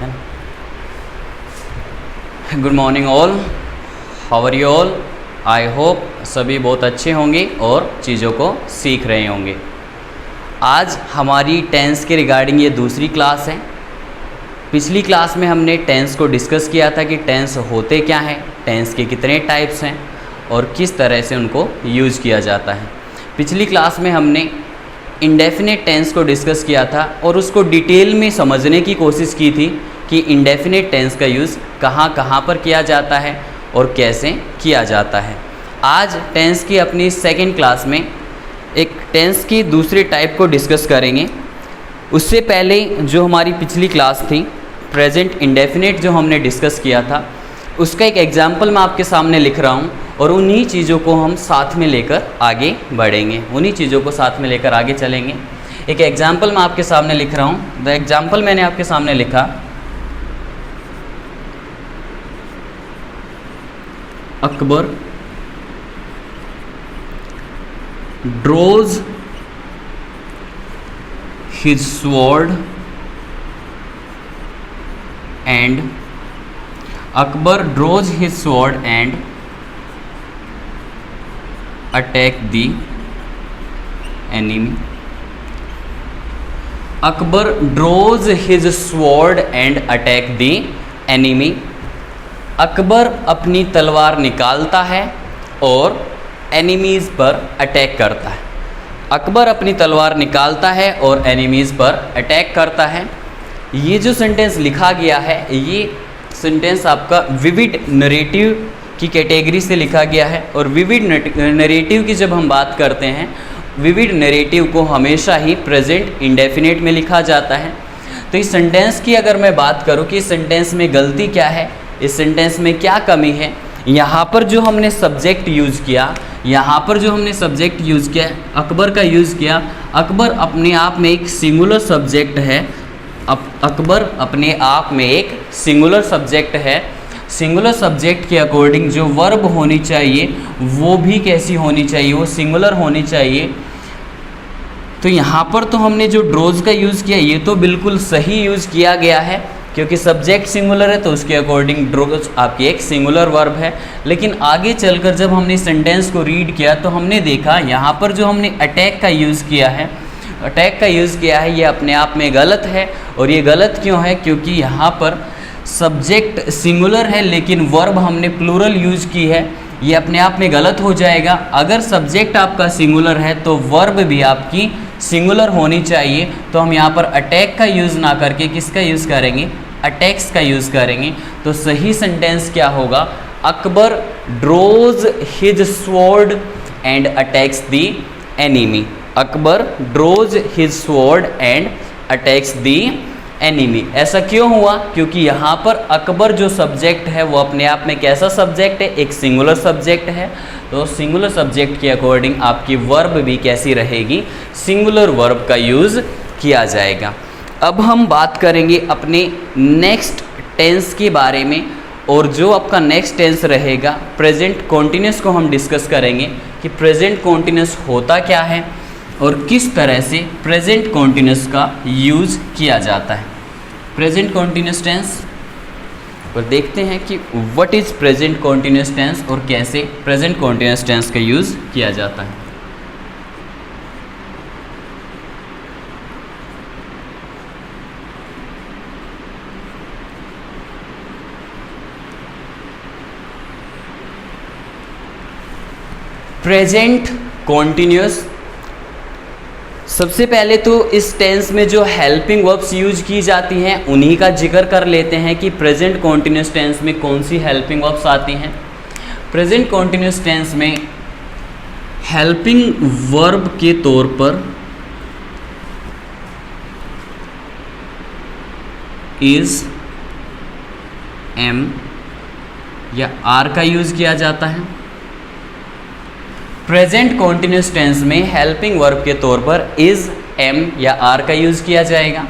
है ना। Good morning all, how are you all. I hope सभी बहुत अच्छे होंगे और चीज़ों को सीख रहे होंगे। आज हमारी टेंस के रिगार्डिंग ये दूसरी क्लास है। पिछली क्लास में हमने टेंस को डिस्कस किया था कि टेंस होते क्या हैं, टेंस के कितने टाइप्स हैं और किस तरह से उनको यूज़ किया जाता है। पिछली क्लास में हमने इंडेफिनेट टेंस को डिस्कस किया था और उसको डिटेल में समझने की कोशिश की थी कि इंडेफिनेट टेंस का यूज़ कहाँ कहाँ पर किया जाता है और कैसे किया जाता है। आज टेंस की अपनी सेकेंड क्लास में एक टेंस की दूसरे टाइप को डिस्कस करेंगे। उससे पहले जो हमारी पिछली क्लास थी प्रेजेंट इंडेफिनेट जो हमने डिस्कस किया था, उसका एक एग्जाम्पल मैं आपके सामने लिख रहा हूँ और उन्हीं चीज़ों को हम साथ में लेकर आगे बढ़ेंगे, उन्हीं चीज़ों को साथ में लेकर आगे चलेंगे। एक एग्जाम्पल मैं आपके सामने लिख रहा हूँ। द एग्जाम्पल मैंने आपके सामने लिखा, Akbar ड्रोज his sword and Akbar draws his sword and attack the enemy. Akbar draws his sword and attack the enemy. Akbar अपनी तलवार निकालता है और एनिमीज़ पर अटैक करता है। अकबर अपनी तलवार निकालता है और एनिमीज़ पर अटैक करता है। ये जो सेंटेंस लिखा गया है, ये सेंटेंस आपका विविड नरेटिव की कैटेगरी से लिखा गया है। और विविड नरेटिव की जब हम बात करते हैं, विविड नरेटिव को हमेशा ही प्रेजेंट इंडेफिनेट में लिखा जाता है। तो इस सेंटेंस की अगर मैं बात करूँ कि इस सेंटेंस में गलती क्या है, इस सेंटेंस में क्या कमी है, यहाँ पर जो हमने सब्जेक्ट यूज़ किया, यहाँ पर जो हमने सब्जेक्ट यूज़ किया, अकबर का यूज़ किया। अकबर अपने आप में एक सिंगुलर सब्जेक्ट है। अकबर अपने आप में एक सिंगुलर सब्जेक्ट है। सिंगुलर सब्जेक्ट के अकॉर्डिंग जो वर्ब होनी चाहिए वो भी कैसी होनी चाहिए, वो सिंगुलर होनी चाहिए। तो यहाँ पर तो हमने जो ड्रोज का यूज़ किया ये तो बिल्कुल सही यूज़ किया गया है, क्योंकि सब्जेक्ट सिंगुलर है तो उसके अकॉर्डिंग ड्रोज आपकी एक सिंगुलर वर्ब है। लेकिन आगे चलकर जब हमने सेंटेंस को रीड किया तो हमने देखा यहाँ पर जो हमने अटैक का यूज़ किया है, अटैक का यूज़ किया है, ये अपने आप में गलत है। और ये गलत क्यों है? क्योंकि यहाँ पर सब्जेक्ट सिंगुलर है लेकिन वर्ब हमने प्लूरल यूज़ की है, ये अपने आप में गलत हो जाएगा। अगर सब्जेक्ट आपका सिंगुलर है तो वर्ब भी आपकी सिंगुलर होनी चाहिए। तो हम यहाँ पर अटैक का यूज़ ना करके किसका यूज़ करेंगे? अटैक्स का यूज़ करेंगे। तो सही सेंटेंस क्या होगा? Akbar draws his sword and attacks the enemy. Akbar draws his sword and attacks the enemy. ऐसा क्यों हुआ? क्योंकि यहाँ पर अकबर जो सब्जेक्ट है वो अपने आप में कैसा सब्जेक्ट है? एक सिंगुलर सब्जेक्ट है। तो सिंगुलर सब्जेक्ट के अकॉर्डिंग आपकी वर्ब भी कैसी रहेगी? सिंगुलर वर्ब का यूज़ किया जाएगा। अब हम बात करेंगे अपने नेक्स्ट टेंस के बारे में, और जो आपका नेक्स्ट टेंस रहेगा प्रेजेंट कॉन्टिन्यूस को हम डिस्कस करेंगे कि प्रेजेंट कॉन्टिन्यूस होता क्या है और किस तरह से प्रेजेंट कॉन्टिन्यूस का यूज़ किया जाता है। प्रेजेंट कॉन्टिन्यूस टेंस और देखते हैं कि what is present continuous tense और कैसे प्रेजेंट कॉन्टिन्यूस टेंस का यूज़ किया जाता है। प्रेजेंट कॉन्टिन्यूस, सबसे पहले तो इस टेंस में जो हेल्पिंग वर्ब्स यूज की जाती हैं उन्हीं का जिक्र कर लेते हैं कि प्रेजेंट कॉन्टिन्यूस टेंस में कौन सी हेल्पिंग वर्ब्स आती हैं। प्रेजेंट कॉन्टिन्यूस टेंस में हेल्पिंग वर्ब के तौर पर इज, एम या आर का यूज़ किया जाता है। प्रेजेंट कॉन्टिन्यूस टेंस में हेल्पिंग वर्ब के तौर पर इज, एम या आर का यूज़ किया जाएगा।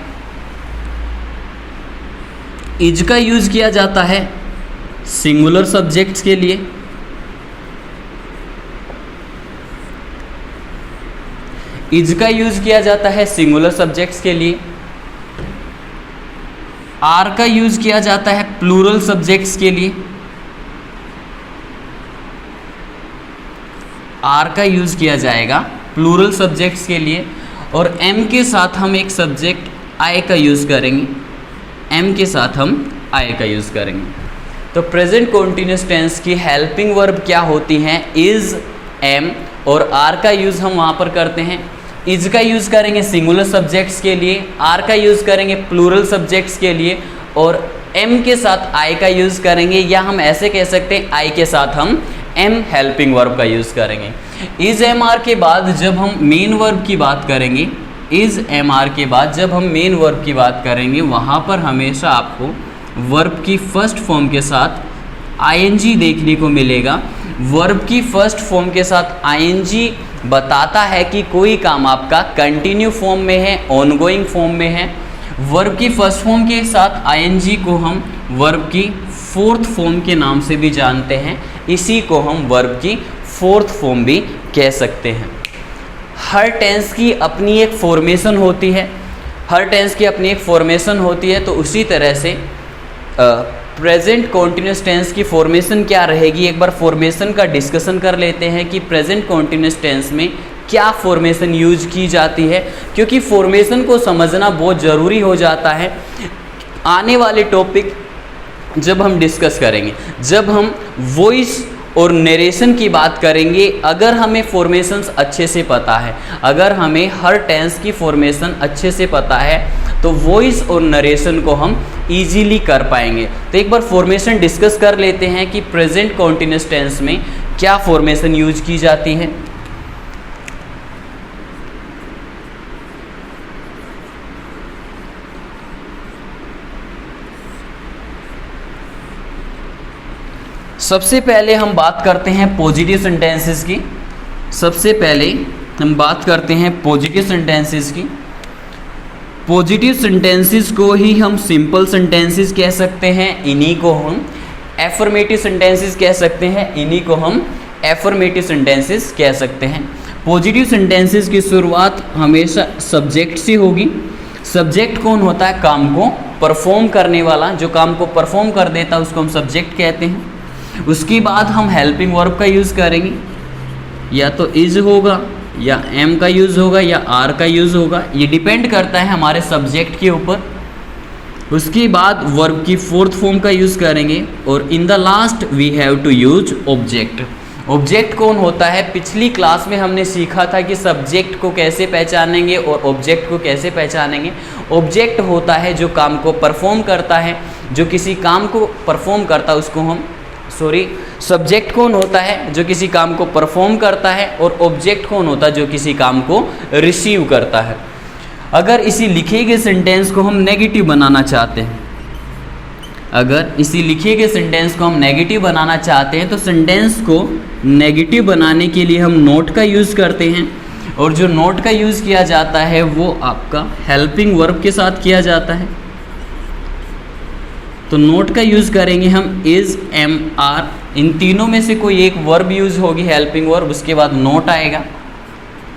इज का यूज़ किया जाता है सिंगुलर सब्जेक्ट्स के लिए, इज का यूज़ किया जाता है सिंगुलर सब्जेक्ट्स के लिए। आर का यूज किया जाता है प्लूरल सब्जेक्ट्स के लिए, आर का यूज किया जाएगा प्लूरल सब्जेक्ट्स के लिए, और एम के साथ हम एक सब्जेक्ट आई का यूज करेंगे, एम के साथ हम आई का यूज करेंगे। तो प्रेजेंट कॉन्टिन्यूस टेंस की हेल्पिंग वर्ब क्या होती हैं, इज, एम, और आर का यूज हम वहाँ पर करते हैं। इज का यूज़ करेंगे सिंगुलर सब्जेक्ट्स के लिए, आर का यूज़ करेंगे प्लूरल सब्जेक्ट्स के लिए, और एम के साथ आई का यूज़ करेंगे, या हम ऐसे कह सकते हैं आई के साथ हम एम हेल्पिंग वर्ब का यूज़ करेंगे। इज एम आर के बाद जब हम मेन वर्ब की बात करेंगे, इज एम आर के बाद जब हम मेन वर्ब की बात करेंगे, वहाँ पर हमेशा आपको वर्ब की फर्स्ट फॉर्म के साथ आईएनजी देखने को मिलेगा। वर्ब की फर्स्ट फॉर्म के साथ आईएनजी बताता है कि कोई काम आपका कंटिन्यू फॉर्म में है, ऑनगोइंग फॉर्म में है। वर्ब की फर्स्ट फॉर्म के साथ आईएनजी को हम वर्ब की फोर्थ फॉर्म के नाम से भी जानते हैं, इसी को हम वर्ब की फोर्थ फॉर्म भी कह सकते हैं। हर टेंस की अपनी एक फॉर्मेशन होती है, हर टेंस की अपनी एक फॉर्मेशन होती है, तो उसी तरह से प्रेजेंट कॉन्टिन्यूस टेंस की फॉर्मेशन क्या रहेगी, एक बार फॉर्मेशन का डिस्कशन कर लेते हैं कि प्रेजेंट कॉन्टिन्यूस टेंस में क्या फॉर्मेशन यूज की जाती है, क्योंकि फॉर्मेशन को समझना बहुत ज़रूरी हो जाता है। आने वाले टॉपिक जब हम डिस्कस करेंगे, जब हम वॉइस और नरेशन की बात करेंगे, अगर हमें फॉर्मेशंस अच्छे से पता है, अगर हमें हर टेंस की फॉर्मेशन अच्छे से पता है, तो वॉइस और नरेशन को हम इजीली कर पाएंगे। तो एक बार फॉर्मेशन डिस्कस कर लेते हैं कि प्रेजेंट कॉन्टिन्यूस टेंस में क्या फॉर्मेशन यूज की जाती है। सबसे पहले हम बात करते हैं पॉजिटिव सेंटेंसेस की। सबसे पहले हम बात करते हैं पॉजिटिव सेंटेंसेस की। पॉजिटिव सेंटेंसेस को ही हम सिंपल सेंटेंसेस कह सकते हैं, इन्हीं को हम एफर्मेटिव सेंटेंसेस कह सकते हैं, इन्हीं को हम एफर्मेटिव सेंटेंसेस कह सकते हैं। पॉजिटिव सेंटेंसेस की शुरुआत हमेशा सब्जेक्ट से होगी। सब्जेक्ट कौन होता है, काम को परफॉर्म करने वाला, जो काम को परफॉर्म कर देता है उसको हम सब्जेक्ट कहते हैं। उसके बाद हम हेल्पिंग वर्ब का यूज़ करेंगे, या तो इज होगा, या एम का यूज़ होगा, या आर का यूज़ होगा, ये डिपेंड करता है हमारे सब्जेक्ट के ऊपर। उसके बाद वर्ब की फोर्थ फॉर्म का यूज़ करेंगे, और in the last we have to use object. Object कौन होता है, पिछली क्लास में हमने सीखा था कि सब्जेक्ट को कैसे पहचानेंगे और ऑब्जेक्ट को कैसे पहचानेंगे। ऑब्जेक्ट होता है जो काम को परफॉर्म करता है, जो किसी काम को परफॉर्म करता है उसको हम सब्जेक्ट कौन होता है, जो किसी काम को परफॉर्म करता है, और ऑब्जेक्ट कौन होता है, जो किसी काम को रिसीव करता है। अगर इसी लिखे गए सेंटेंस को हम नेगेटिव बनाना चाहते हैं, अगर इसी लिखे गए सेंटेंस को हम नेगेटिव बनाना चाहते हैं, तो सेंटेंस को नेगेटिव बनाने के लिए हम नोट का यूज़ करते हैं, और जो नोट का यूज़ किया जाता है वो आपका हेल्पिंग वर्ब के साथ किया जाता है। तो नोट का यूज़ करेंगे हम इज, एम, आर, इन तीनों में से कोई एक वर्ब यूज़ होगी हेल्पिंग वर्ब, उसके बाद नोट आएगा।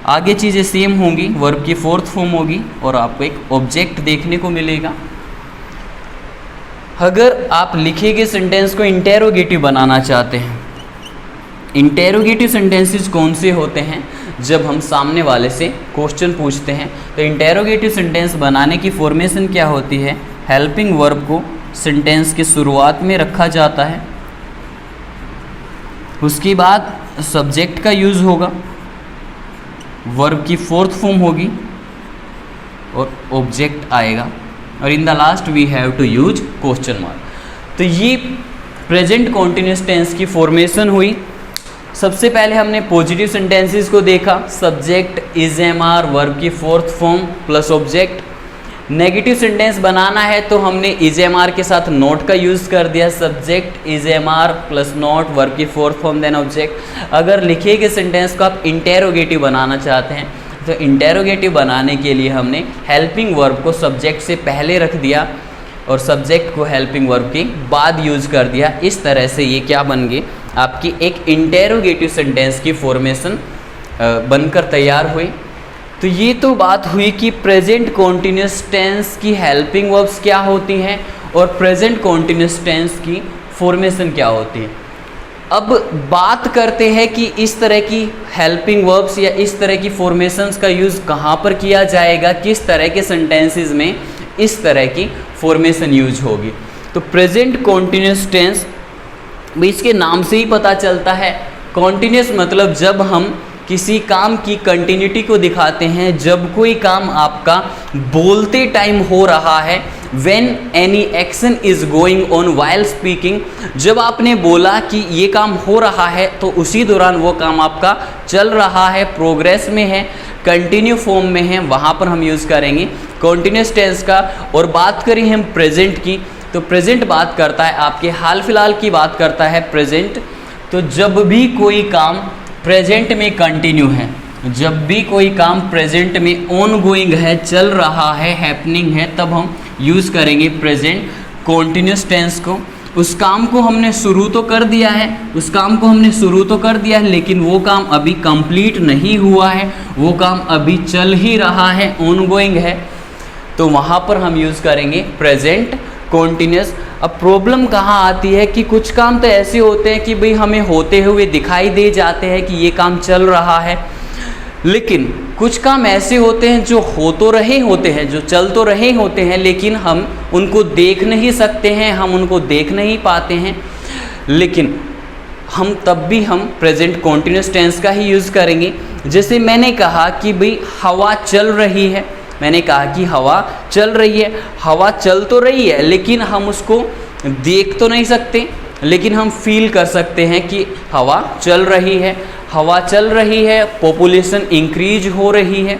आगे चीज़ें सेम होंगी, वर्ब की फोर्थ फॉर्म होगी, और आपको एक ऑब्जेक्ट देखने को मिलेगा। अगर आप लिखे गए सेंटेंस को इंटेरोगेटिव बनाना चाहते हैं, इंटेरोगेटिव सेंटेंसेस कौन से होते हैं, जब हम सामने वाले से क्वेश्चन पूछते हैं, तो इंटेरोगेटिव सेंटेंस बनाने की फॉर्मेशन क्या होती है, हेल्पिंग वर्ब को सेंटेंस के शुरुआत में रखा जाता है, उसके बाद सब्जेक्ट का यूज़ होगा, वर्ब की फोर्थ फॉर्म होगी, और ऑब्जेक्ट आएगा, और in the last we have to use question mark. तो ये प्रेजेंट कॉन्टिन्यूस टेंस की फॉर्मेशन हुई। सबसे पहले हमने पॉजिटिव सेंटेंसेस को देखा, subject, is, am, are, verb की fourth form plus object. Negative sentence बनाना है तो हमने इज, एम, आर के साथ नोट का यूज़ कर दिया, subject, is, am, are plus not, verb की फोर्थ फॉर्म देन ऑब्जेक्ट। अगर लिखे गए सेंटेंस को आप इंटेरोगेटिव बनाना चाहते हैं, तो इंटेरोगेटिव बनाने के लिए हमने हेल्पिंग वर्ब को सब्जेक्ट से पहले रख दिया, और सब्जेक्ट को हेल्पिंग वर्ब के बाद यूज़ कर दिया। इस तरह से ये क्या बन गई, आपकी एक इंटेरोगेटिव सेंटेंस की फॉर्मेशन बनकर तैयार हुई। तो ये तो बात हुई कि प्रेजेंट कॉन्टिन्यूस टेंस की हेल्पिंग वर्ब्स क्या होती हैं और प्रेजेंट कॉन्टिन्यूस टेंस की फॉर्मेशन क्या होती है। अब बात करते हैं कि इस तरह की हेल्पिंग वर्ब्स या इस तरह की फॉर्मेशंस का यूज़ कहाँ पर किया जाएगा, किस तरह के सेंटेंसेस में इस तरह की फॉर्मेशन यूज होगी। तो प्रेजेंट कॉन्टिन्यूस टेंस इसके नाम से ही पता चलता है। कॉन्टिन्यूस मतलब जब हम किसी काम की कंटिन्यूटी को दिखाते हैं, जब कोई काम आपका बोलते टाइम हो रहा है, when any action is going on while speaking, जब आपने बोला कि ये काम हो रहा है तो उसी दौरान वो काम आपका चल रहा है, प्रोग्रेस में है, कंटिन्यू फॉर्म में है, वहाँ पर हम यूज़ करेंगे कॉन्टिन्यूस टेंस का। और बात करें हम प्रेजेंट की, तो प्रेजेंट बात करता है आपके हाल फिलहाल की बात करता है प्रेजेंट। तो जब भी कोई काम प्रेजेंट में कंटिन्यू है, जब भी कोई काम प्रेजेंट में ऑन गोइंग है, चल रहा है, हैपनिंग है, तब हम यूज़ करेंगे प्रेजेंट कॉन्टिन्यूस टेंस को। उस काम को हमने शुरू तो कर दिया है, उस काम को हमने शुरू तो कर दिया है, लेकिन वो काम अभी कंप्लीट नहीं हुआ है, वो काम अभी चल ही रहा है, ऑन गोइंग है, तो वहाँ पर हम यूज़ करेंगे प्रेजेंट कॉन्टिन्यूस। अब प्रॉब्लम कहाँ आती है कि कुछ काम तो ऐसे होते हैं कि भाई हमें होते हुए दिखाई दे जाते हैं कि ये काम चल रहा है, लेकिन कुछ काम ऐसे होते हैं जो हो तो रहे होते हैं, जो चल तो रहे होते हैं, लेकिन हम उनको देख नहीं सकते हैं, हम उनको देख नहीं पाते हैं, लेकिन हम तब भी हम प्रेजेंट कॉन्टिन्यूस टेंस का ही यूज़ करेंगे। जैसे मैंने कहा कि भाई हवा चल रही है, मैंने कहा कि हवा चल रही है, हवा चल तो रही है लेकिन हम उसको देख तो नहीं सकते, लेकिन हम फील कर सकते हैं कि हवा चल रही है, हवा चल रही है, पॉपुलेशन इंक्रीज हो रही है।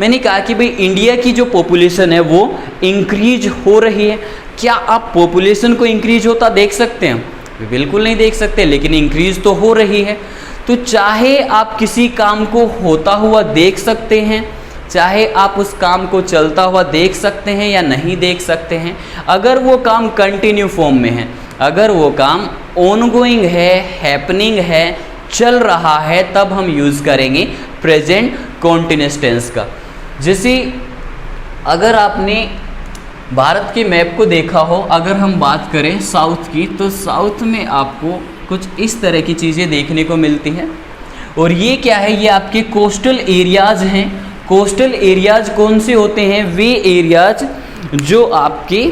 मैंने कहा कि भाई इंडिया की जो पॉपुलेशन है वो इंक्रीज हो रही है। क्या आप पॉपुलेशन को इंक्रीज होता देख सकते हैं? बिल्कुल नहीं देख सकते, लेकिन इंक्रीज तो हो रही है। तो चाहे आप किसी काम को होता हुआ देख सकते हैं, चाहे आप उस काम को चलता हुआ देख सकते हैं या नहीं देख सकते हैं, अगर वो काम कंटिन्यू फॉर्म में है, अगर वो काम ऑनगोइंग है, हैपनिंग है, चल रहा है, तब हम यूज़ करेंगे प्रेजेंट कॉन्टिन्यूस टेंस का। जैसे अगर आपने भारत के मैप को देखा हो, अगर हम बात करें साउथ की, तो साउथ में आपको कुछ इस तरह की चीज़ें देखने को मिलती हैं। और ये क्या है? ये आपके कोस्टल एरियाज़ हैं। कोस्टल एरियाज़ कौन से होते हैं? वे एरियाज़ जो आपके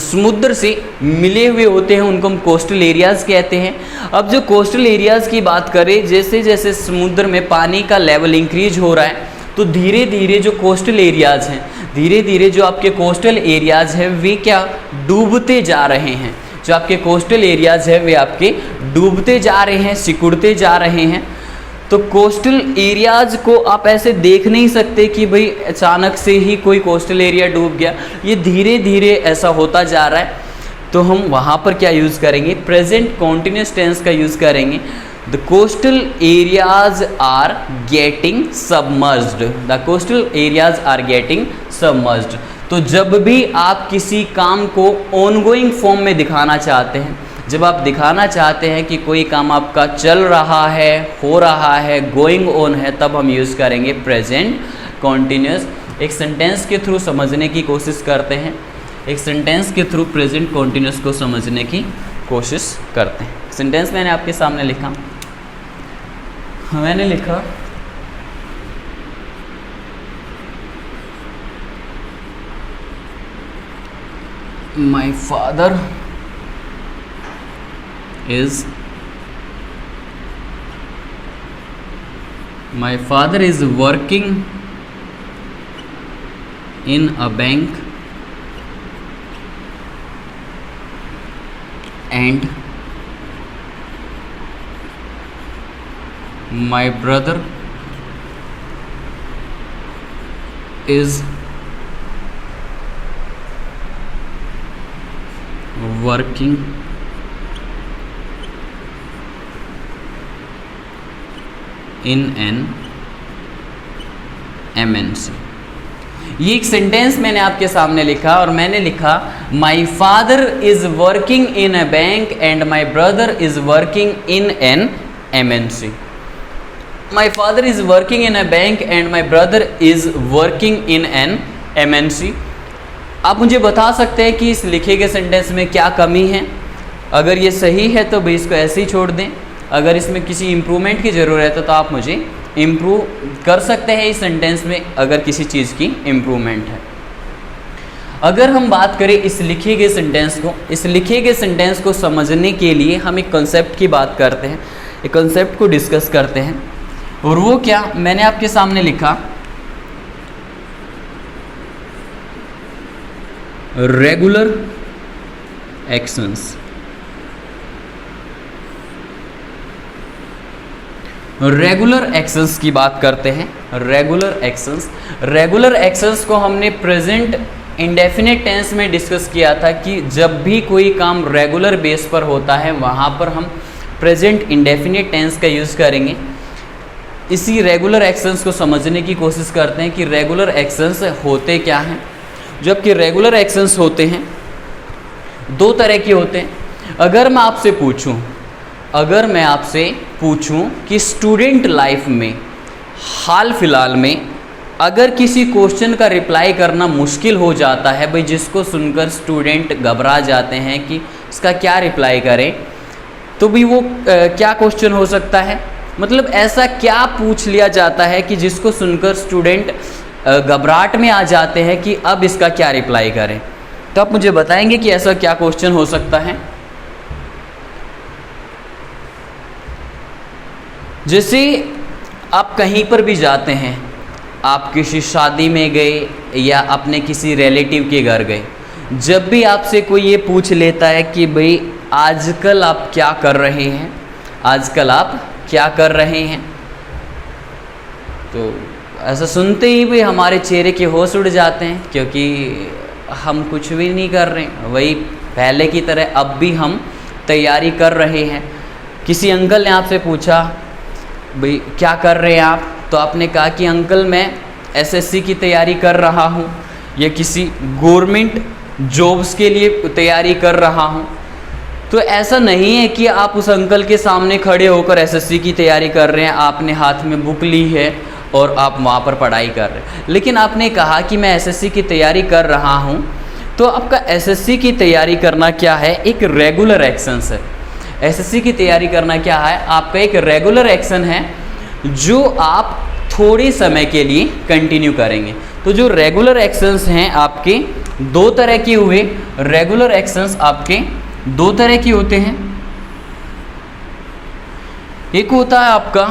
समुद्र से मिले हुए होते हैं, उनको हम कोस्टल एरियाज़ कहते हैं। अब जो कोस्टल एरियाज़ की बात करें, जैसे जैसे समुद्र में पानी का लेवल इंक्रीज हो रहा है, तो धीरे धीरे जो कोस्टल एरियाज़ हैं, धीरे धीरे जो आपके कोस्टल एरियाज़ हैं वे क्या डूबते जा रहे हैं। जो आपके कोस्टल एरियाज़ हैं वे आपके डूबते जा रहे हैं, सिकुड़ते जा रहे हैं। तो कोस्टल एरियाज़ को आप ऐसे देख नहीं सकते कि भाई अचानक से ही कोई कोस्टल एरिया डूब गया, ये धीरे धीरे ऐसा होता जा रहा है। तो हम वहाँ पर क्या यूज़ करेंगे? प्रेजेंट कॉन्टिन्यूस टेंस का यूज़ करेंगे। The coastal areas are getting submerged, the coastal areas are getting submerged. तो जब भी आप किसी काम को ऑनगोइंग फॉर्म में दिखाना चाहते हैं, जब आप दिखाना चाहते हैं कि कोई काम आपका चल रहा है, हो रहा है, गोइंग ऑन है, तब हम यूज़ करेंगे प्रेजेंट कॉन्टिन्यूस। एक सेंटेंस के थ्रू समझने की कोशिश करते हैं, एक सेंटेंस के थ्रू प्रेजेंट कॉन्टिन्यूस को समझने की कोशिश करते हैं। सेंटेंस मैंने आपके सामने लिखा, मैंने लिखा my father is working in a bank and my brother is working in an MNC। ये एक सेंटेंस मैंने आपके सामने लिखा और मैंने लिखा my father is working in a bank and my brother is working in an MNC। My father is working in a bank and my brother is working in an MNC। आप मुझे बता सकते हैं कि इस लिखे गए सेंटेंस में क्या कमी है। अगर ये सही है तो भाई इसको ऐसे ही छोड़ दें, अगर इसमें किसी इम्प्रूवमेंट की ज़रूरत है तो आप मुझे इम्प्रूव कर सकते हैं इस सेंटेंस में अगर किसी चीज़ की इम्प्रूवमेंट है। अगर हम बात करें इस लिखे गए सेंटेंस को, इस लिखे गए सेंटेंस को समझने के लिए हम एक कॉन्सेप्ट की बात करते हैं, एक कॉन्सेप्ट को डिस्कस करते हैं। और वो क्या, मैंने आपके सामने लिखा रेगुलर एक्शंस। रेगुलर एक्शंस की बात करते हैं। रेगुलर एक्शंस को हमने प्रेजेंट इंडेफिनिट टेंस में डिस्कस किया था कि जब भी कोई काम रेगुलर बेस पर होता है वहाँ पर हम प्रेजेंट इंडेफिनिट टेंस का यूज़ करेंगे। इसी रेगुलर एक्शंस को समझने की कोशिश करते हैं कि रेगुलर एक्शंस होते क्या हैं। जबकि रेगुलर एक्शंस होते हैं दो तरह के होते हैं। अगर मैं आपसे पूछूं कि स्टूडेंट लाइफ में हाल फिलहाल में अगर किसी क्वेश्चन का रिप्लाई करना मुश्किल हो जाता है भाई, जिसको सुनकर स्टूडेंट घबरा जाते हैं कि इसका क्या रिप्लाई करें, तो भी वो क्या क्वेश्चन हो सकता है, मतलब ऐसा क्या पूछ लिया जाता है कि जिसको सुनकर स्टूडेंट घबराहट में आ जाते हैं कि अब इसका क्या रिप्लाई करें। तो आप मुझे बताएंगे कि ऐसा क्या क्वेश्चन हो सकता है। जैसे आप कहीं पर भी जाते हैं, आप किसी शादी में गए या अपने किसी रिलेटिव के घर गए, जब भी आपसे कोई ये पूछ लेता है कि भाई आजकल आप क्या कर रहे हैं, तो ऐसा सुनते ही भी हमारे चेहरे के होश उड़ जाते हैं, क्योंकि हम कुछ भी नहीं कर रहे हैं, वही पहले की तरह अब भी हम तैयारी कर रहे हैं। किसी अंकल ने आपसे पूछा भाई क्या कर रहे हैं आप, तो आपने कहा कि अंकल मैं SSC की तैयारी कर रहा हूँ या किसी गवर्नमेंट जॉब्स के लिए तैयारी कर रहा हूँ। तो ऐसा नहीं है कि आप उस अंकल के सामने खड़े होकर SSC की तैयारी कर रहे हैं, आपने हाथ में बुक ली है और आप वहाँ पर पढ़ाई कर रहे हैं, लेकिन आपने कहा कि मैं SSC की तैयारी कर रहा हूँ। तो आपका SSC की तैयारी करना क्या है, एक रेगुलर एक्शन है। SSC की तैयारी करना क्या है, आपका एक रेगुलर एक्शन है जो आप थोड़े समय के लिए कंटिन्यू करेंगे। तो जो रेगुलर एक्शंस हैं आपके दो तरह के हुए, रेगुलर एक्शंस आपके दो तरह के होते हैं। एक होता है आपका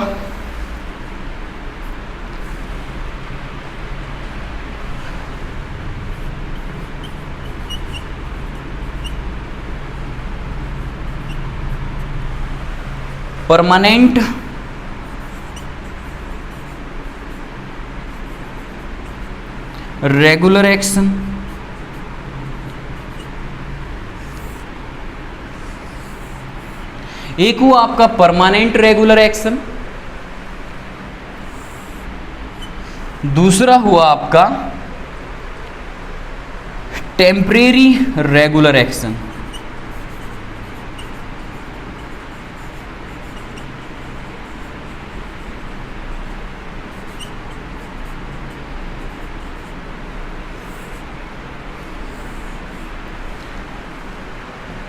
परमानेंट रेगुलर एक्शन, एक हुआ आपका परमानेंट रेगुलर एक्शन, दूसरा हुआ आपका temporary regular action.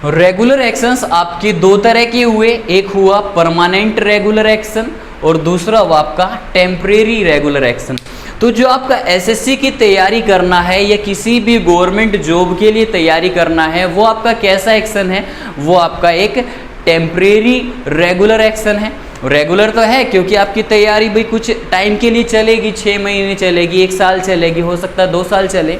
Regular actions आपके दो तरह के हुए, एक हुआ परमानेंट रेगुलर एक्शन और दूसरा हुआ आपका टेम्परेरी रेगुलर एक्शन। तो जो आपका SSC की तैयारी करना है या किसी भी गवर्नमेंट जॉब के लिए तैयारी करना है, वो आपका कैसा एक्शन है, वो आपका एक टेम्परेरी रेगुलर एक्शन है। रेगुलर तो है क्योंकि आपकी तैयारी भाई कुछ टाइम के लिए चलेगी, 6 महीने चलेगी, 1 साल चलेगी, हो सकता है 2 साल चले,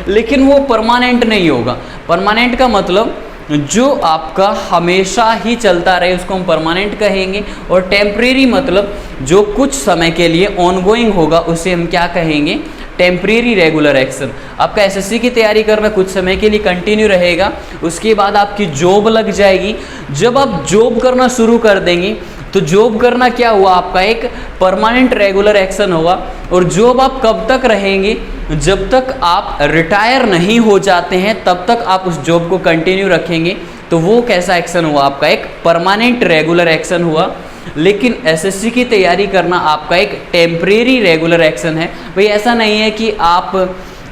लेकिन वो परमानेंट नहीं होगा। परमानेंट का मतलब जो आपका हमेशा ही चलता रहे उसको हम परमानेंट कहेंगे, और टेम्परेरी मतलब जो कुछ समय के लिए ऑनगोइंग होगा उसे हम क्या कहेंगे, टेम्परेरी रेगुलर एक्शन। आपका SSC की तैयारी करना कुछ समय के लिए कंटिन्यू रहेगा, उसके बाद आपकी जॉब लग जाएगी। जब आप जॉब करना शुरू कर देंगे तो जॉब करना क्या हुआ, आपका एक परमानेंट रेगुलर एक्शन होगा। और जॉब आप कब तक रहेंगे, जब तक आप रिटायर नहीं हो जाते हैं तब तक आप उस जॉब को कंटिन्यू रखेंगे। तो वो कैसा एक्शन हुआ, आपका एक परमानेंट रेगुलर एक्शन हुआ। लेकिन एसएससी की तैयारी करना आपका एक टेम्परेरी रेगुलर एक्शन है। भाई ऐसा नहीं है कि आप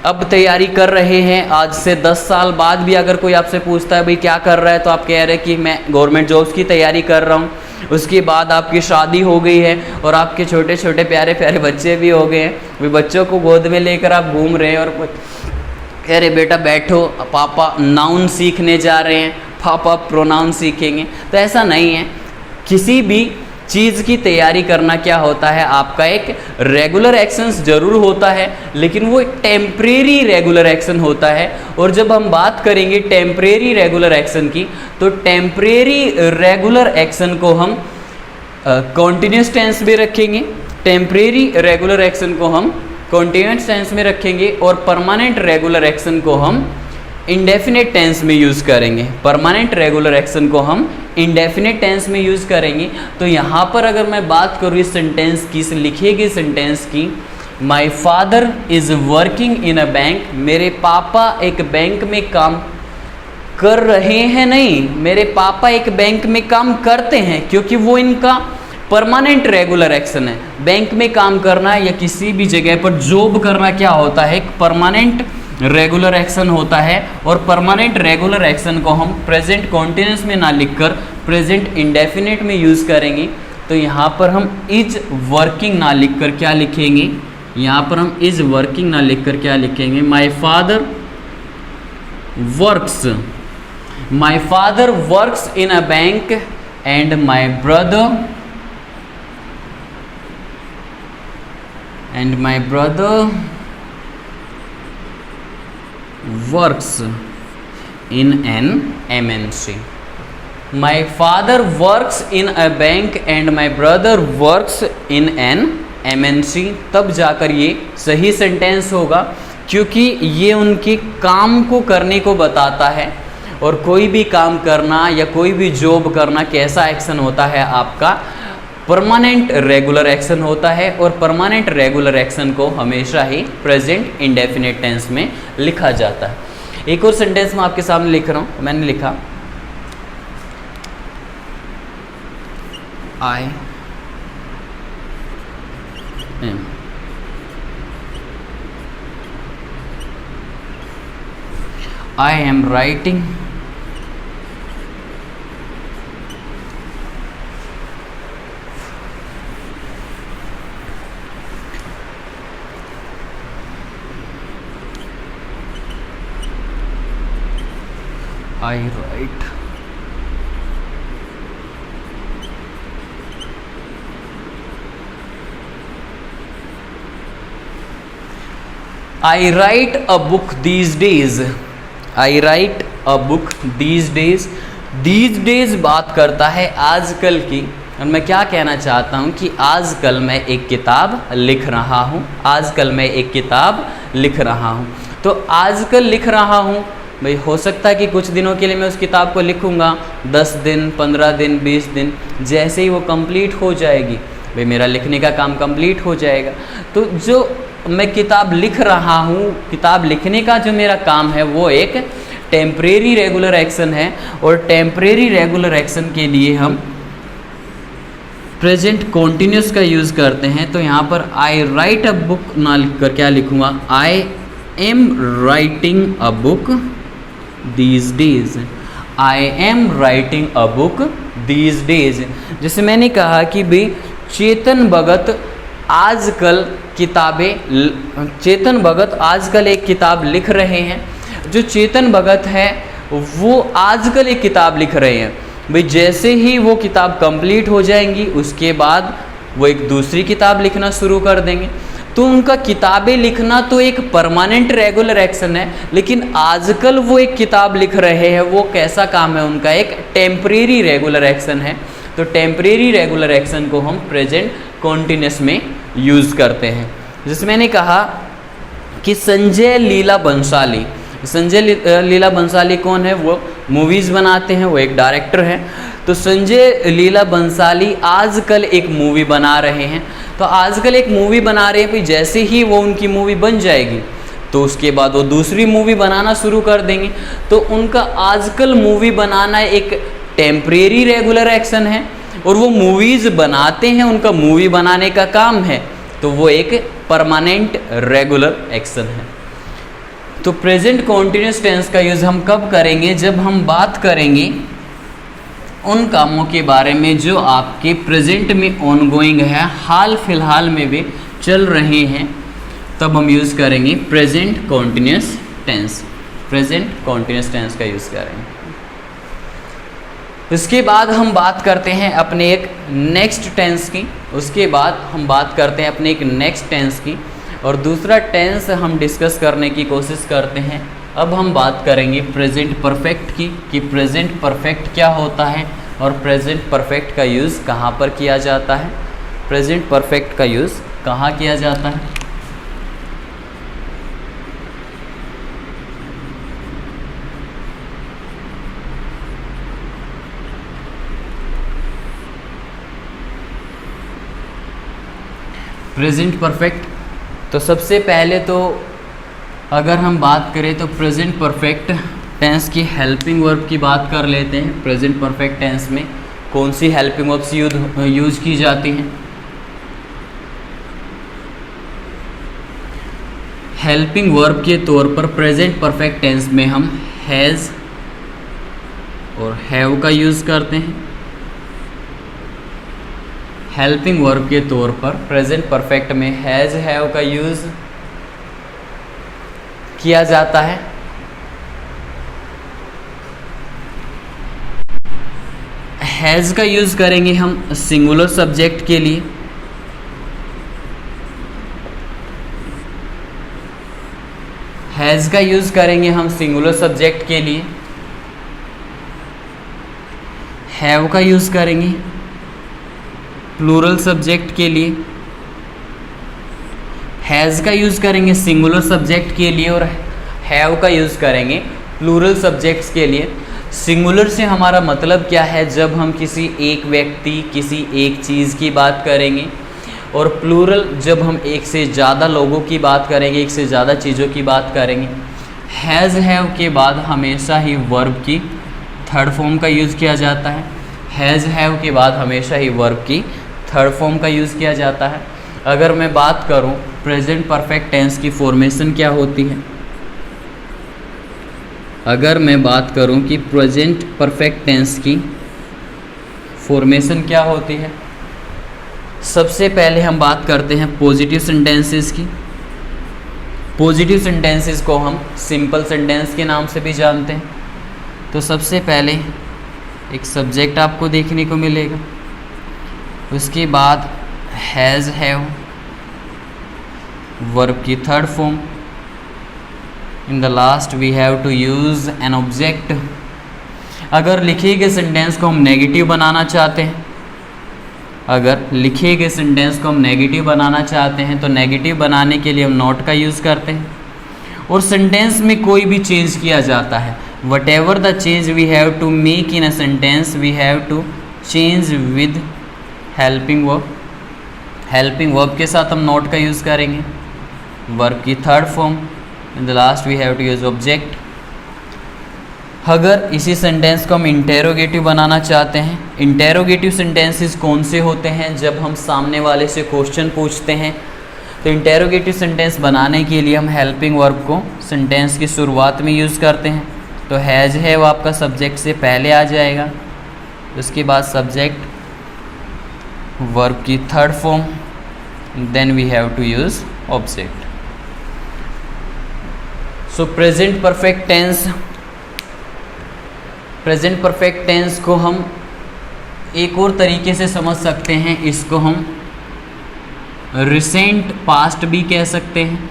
अब तैयारी कर रहे हैं, आज से 10 साल बाद भी अगर कोई आपसे पूछता है भाई क्या कर रहा है, तो आप कह रहे हैं कि मैं गवर्नमेंट जॉब्स की तैयारी कर रहा हूँ। उसके बाद आपकी शादी हो गई है और आपके छोटे छोटे प्यारे प्यारे बच्चे भी हो गए हैं, वे बच्चों को गोद में लेकर आप घूम रहे हैं और कह रहे बेटा बैठो, पापा नाउन सीखने जा रहे हैं, पापा प्रोनाउन सीखेंगे। तो ऐसा नहीं है, किसी भी चीज़ की तैयारी करना क्या होता है, आपका एक रेगुलर एक्शंस जरूर होता है, लेकिन वो टेम्परेरी रेगुलर एक्शन होता है। और जब हम बात करेंगे टेम्परेरी रेगुलर एक्शन की, तो टेम्परेरी रेगुलर एक्शन को हम कॉन्टिन्यूस टेंस में रखेंगे, टेम्परेरी रेगुलर एक्शन को हम कॉन्टिन्यूस टेंस में रखेंगे, और परमानेंट रेगुलर एक्शन को हम इंडेफिनेट टेंस में यूज़ करेंगे। परमानेंट रेगुलर एक्शन को हम इंडेफिनेट टेंस में यूज़ करेंगे। तो यहाँ पर अगर मैं बात करूँ इस सेंटेंस की, इस लिखे गए सेंटेंस की, my father is working in a bank, मेरे पापा एक बैंक में काम कर रहे हैं, नहीं, मेरे पापा एक बैंक में काम करते हैं, क्योंकि वो इनका परमानेंट रेगुलर एक्शन है। बैंक में काम करना या किसी भी जगह पर जॉब करना क्या होता है, एक परमानेंट रेगुलर एक्शन होता है। और परमानेंट रेगुलर एक्शन को हम प्रेजेंट कॉन्टिन्यूस में ना लिखकर प्रेजेंट इंडेफिनिट में यूज़ करेंगे। तो यहाँ पर हम इज वर्किंग ना लिखकर क्या लिखेंगे, यहाँ पर हम इज वर्किंग ना लिखकर क्या लिखेंगे, my father works in a bank and my brother works in an MNC. My father works in a bank and my brother works in an MNC। तब जाकर ये सही सेंटेंस होगा, क्योंकि ये उनके काम को करने को बताता है। और कोई भी काम करना या कोई भी जॉब करना कैसा एक्शन होता है, आपका परमानेंट रेगुलर एक्शन होता है। और परमानेंट रेगुलर एक्शन को हमेशा ही प्रेजेंट इंडेफिनिट टेंस में लिखा जाता है। एक और सेंटेंस मैं आपके सामने लिख रहा हूँ, मैंने लिखा I am writing I write a book these days। I write a book these days। these days बात करता है आजकल की, और मैं क्या कहना चाहता हूँ कि आजकल मैं एक किताब लिख रहा हूँ, आजकल मैं एक किताब लिख रहा हूँ। तो आजकल लिख रहा हूँ, भाई हो सकता है कि कुछ दिनों के लिए मैं उस किताब को लिखूँगा, 10 दिन, 15 दिन, 20 दिन, जैसे ही वो कंप्लीट हो जाएगी भाई मेरा लिखने का काम कंप्लीट हो जाएगा। तो जो मैं किताब लिख रहा हूँ, किताब लिखने का जो मेरा काम है वो एक टेम्परेरी रेगुलर एक्शन है। और टेम्परेरी रेगुलर एक्शन के लिए हम प्रेजेंट कॉन्टिन्यूस का यूज़ करते हैं। तो यहाँ पर आई राइट अ बुक ना लिखकर क्या लिखूँगा, I am writing a book these days. I am writing a book these days. जैसे मैंने कहा कि भाई चेतन भगत आजकल एक किताब लिख रहे हैं। जो चेतन भगत है वो आजकल एक किताब लिख रहे हैं, भाई जैसे ही वो किताब कंप्लीट हो जाएंगी उसके बाद वो एक दूसरी किताब लिखना शुरू कर देंगे। तो उनका किताबें लिखना तो एक परमानेंट रेगुलर एक्शन है, लेकिन आजकल वो एक किताब लिख रहे हैं, वो कैसा काम है उनका, एक टेम्परेरी रेगुलर एक्शन है। तो टेम्परेरी रेगुलर एक्शन को हम प्रेजेंट कॉन्टिन्यूस में यूज़ करते हैं। जैसे मैंने कहा कि संजय लीला बंसाली, संजय लीला बंसाली कौन है, वो मूवीज़ बनाते हैं, वो एक डायरेक्टर हैं। तो संजय लीला बंसाली आजकल एक मूवी बना रहे हैं। तो आजकल एक मूवी बना रहे हैं, भाई जैसे ही वो उनकी मूवी बन जाएगी तो उसके बाद वो दूसरी मूवी बनाना शुरू कर देंगे। तो उनका आजकल मूवी बनाना एक टेम्परेरी रेगुलर एक्शन है, और वो मूवीज़ बनाते हैं, उनका मूवी बनाने का काम है, तो वो एक परमानेंट रेगुलर एक्शन है। तो प्रेजेंट कॉन्टिन्यूस टेंस का यूज़ हम कब करेंगे? जब हम बात करेंगे उन कामों के बारे में जो आपके प्रेजेंट में ऑनगोइंग है, हाल फिलहाल में भी चल रहे हैं, तब हम यूज़ करेंगे present continuous tense. Present continuous tense का यूज़ करेंगे। उसके बाद हम बात करते हैं अपने एक नेक्स्ट टेंस की। उसके बाद हम बात करते हैं अपने एक नेक्स्ट टेंस की, और दूसरा टेंस हम डिस्कस करने की कोशिश करते हैं। अब हम बात करेंगे प्रेजेंट परफेक्ट की, कि प्रेजेंट परफेक्ट क्या होता है और प्रेजेंट परफेक्ट का यूज़ कहाँ पर किया जाता है। प्रेजेंट परफेक्ट का यूज़ कहाँ किया जाता है? प्रेजेंट परफेक्ट, तो सबसे पहले तो अगर हम बात करें तो प्रेजेंट परफेक्ट टेंस की हेल्पिंग वर्ब की बात कर लेते हैं। प्रेजेंट परफेक्ट टेंस में कौन सी हेल्पिंग वर्ब्स यूज़ की जाती हैं? हेल्पिंग वर्ब के तौर पर प्रेजेंट परफेक्ट टेंस में हम हैज़ और हैव का यूज़ करते हैं। हेल्पिंग वर्ब के तौर पर प्रेजेंट परफेक्ट में हैज़ हैव का यूज़ किया जाता है। हैज़ का यूज़ करेंगे हम सिंगुलर सब्जेक्ट के लिए। हैज़ का यूज़ करेंगे हम सिंगुलर सब्जेक्ट के लिए। हैव का यूज़ करेंगे प्लूरल सब्जेक्ट के लिए। हैज़ का यूज़ करेंगे सिंगुलर सब्जेक्ट के लिए और हैव का यूज़ करेंगे प्लूरल सब्जेक्ट्स के लिए। सिंगुलर से हमारा मतलब क्या है? जब हम किसी एक व्यक्ति, किसी एक चीज़ की बात करेंगे, और प्लूरल जब हम एक से ज़्यादा लोगों की बात करेंगे, एक से ज़्यादा चीज़ों की बात करेंगे। हैज़ हैव के बाद हमेशा ही वर्ब की थर्ड फॉर्म का यूज़ किया जाता है। हैज़ हैव के बाद हमेशा ही वर्ब की थर्ड फॉर्म का यूज़ किया जाता है। अगर मैं बात करूं प्रेजेंट परफेक्ट टेंस की फॉर्मेशन क्या होती है, अगर मैं बात करूं कि प्रेजेंट परफेक्ट टेंस की फॉर्मेशन क्या होती है, सबसे पहले हम बात करते हैं पॉजिटिव सेंटेंसेस की। पॉजिटिव सेंटेंसेस को हम सिंपल सेंटेंस के नाम से भी जानते हैं। तो सबसे पहले एक सब्जेक्ट आपको देखने को मिलेगा, उसके बाद हैज़ हैव, वर्ब की third form, in the last we have to use an object. अगर लिखे गए सेंटेंस को हम नेगेटिव बनाना चाहते हैं, अगर लिखे गए सेंटेंस को हम नेगेटिव बनाना चाहते हैं तो नेगेटिव बनाने के लिए हम नॉट का यूज़ करते हैं। और सेंटेंस में कोई भी चेंज किया जाता है, whatever the change we have to make in a sentence, we have to change with helping verb। Helping verb के साथ हम नॉट का यूज़ करेंगे, वर्ब की third form, in the last we have to use object. अगर इसी sentence को हम इंटेरोगेटिव बनाना चाहते हैं, इंटेरोगेटिव सेंटेंसेस कौन से होते हैं? जब हम सामने वाले से क्वेश्चन पूछते हैं, तो इंटेरोगेटिव सेंटेंस बनाने के लिए हम हेल्पिंग वर्ब को सेंटेंस की शुरुआत में यूज़ करते हैं। तो हैज़ हैव आपका सब्जेक्ट से पहले आ जाएगा, उसके बाद सब्जेक्ट, वर्ब की third form, then we have to use object. So present perfect tense, present perfect tense को हम एक और तरीके से समझ सकते हैं, इसको हम रिसेंट पास्ट भी कह सकते हैं।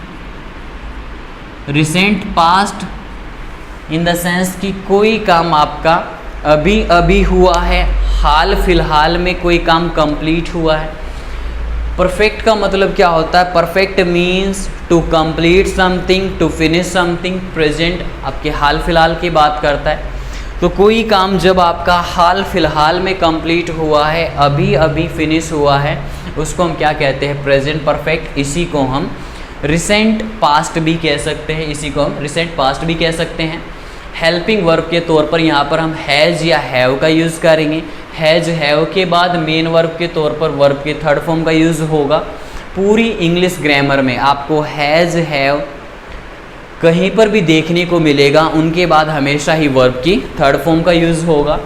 Recent past in the sense कि कोई काम आपका अभी अभी हुआ है, हाल फिलहाल में कोई काम कंप्लीट हुआ है। परफेक्ट का मतलब क्या होता है? Perfect means to complete something, to finish something. Present आपके हाल फिलहाल की बात करता है। तो कोई काम जब आपका हाल फिलहाल में कंप्लीट हुआ है, अभी अभी फिनिश हुआ है, उसको हम क्या कहते हैं? Present perfect. इसी को हम रिसेंट पास्ट भी कह सकते हैं, इसी को हम रिसेंट पास्ट भी कह सकते हैं। हेल्पिंग वर्ब के तौर पर यहाँ पर हम हैज़ या हैव का यूज़ करेंगे। हैज़ हैव के बाद मेन वर्ब के तौर पर वर्ब के थर्ड फॉर्म का यूज़ होगा। पूरी इंग्लिश ग्रामर में आपको हैज़ हैव कहीं पर भी देखने को मिलेगा, उनके बाद हमेशा ही वर्ब की थर्ड फॉर्म का यूज़ होगा।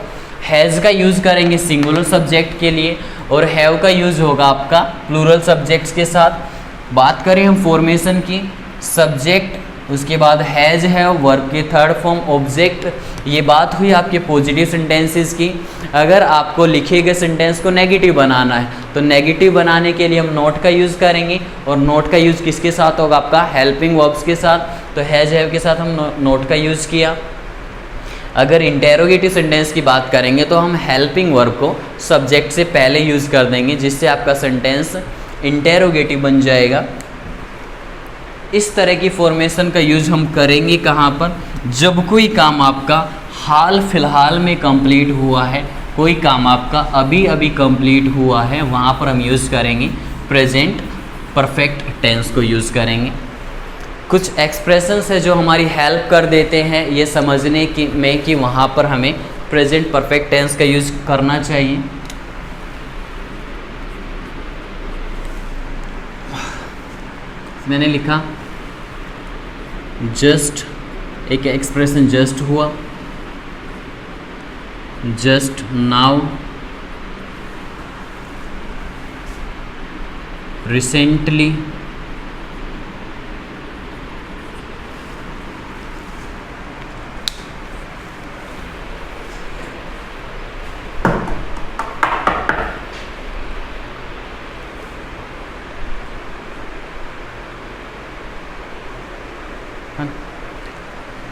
हैज़ का यूज़ करेंगे सिंगुलर सब्जेक्ट के लिए और हैव का यूज़ होगा आपका प्लूरल सब्जेक्ट्स के साथ। बात करें हम फॉर्मेशन की, सब्जेक्ट, उसके बाद हैज़ हैव, वर्ब के थर्ड फॉर्म, ऑब्जेक्ट। ये बात हुई आपके पॉजिटिव सेंटेंसेस की। अगर आपको लिखे गए सेंटेंस को नेगेटिव बनाना है तो नेगेटिव बनाने के लिए हम नोट का यूज़ करेंगे और नोट का यूज़ किसके साथ होगा? आपका हेल्पिंग वर्ब्स के साथ। तो हैज़ हैव के साथ हम नोट का यूज़ किया। अगर इंटेरोगेटिव सेंटेंस की बात करेंगे तो हम हेल्पिंग वर्ब को सब्जेक्ट से पहले यूज़ कर देंगे, जिससे आपका सेंटेंस इंटेरोगेटिव बन जाएगा। इस तरह की फॉर्मेशन का यूज़ हम करेंगे कहाँ पर? जब कोई काम आपका हाल फिलहाल में कंप्लीट हुआ है, कोई काम आपका अभी अभी कंप्लीट हुआ है, वहाँ पर हम यूज़ करेंगे प्रेजेंट परफेक्ट टेंस को यूज़ करेंगे। कुछ एक्सप्रेशंस है जो हमारी हेल्प कर देते हैं ये समझने की में कि वहाँ पर हमें प्रेजेंट परफेक्ट टेंस का यूज़ करना चाहिए। मैंने लिखा जस्ट, एक एक्सप्रेशन जस्ट हुआ, जस्ट नाउ, रिसेंटली,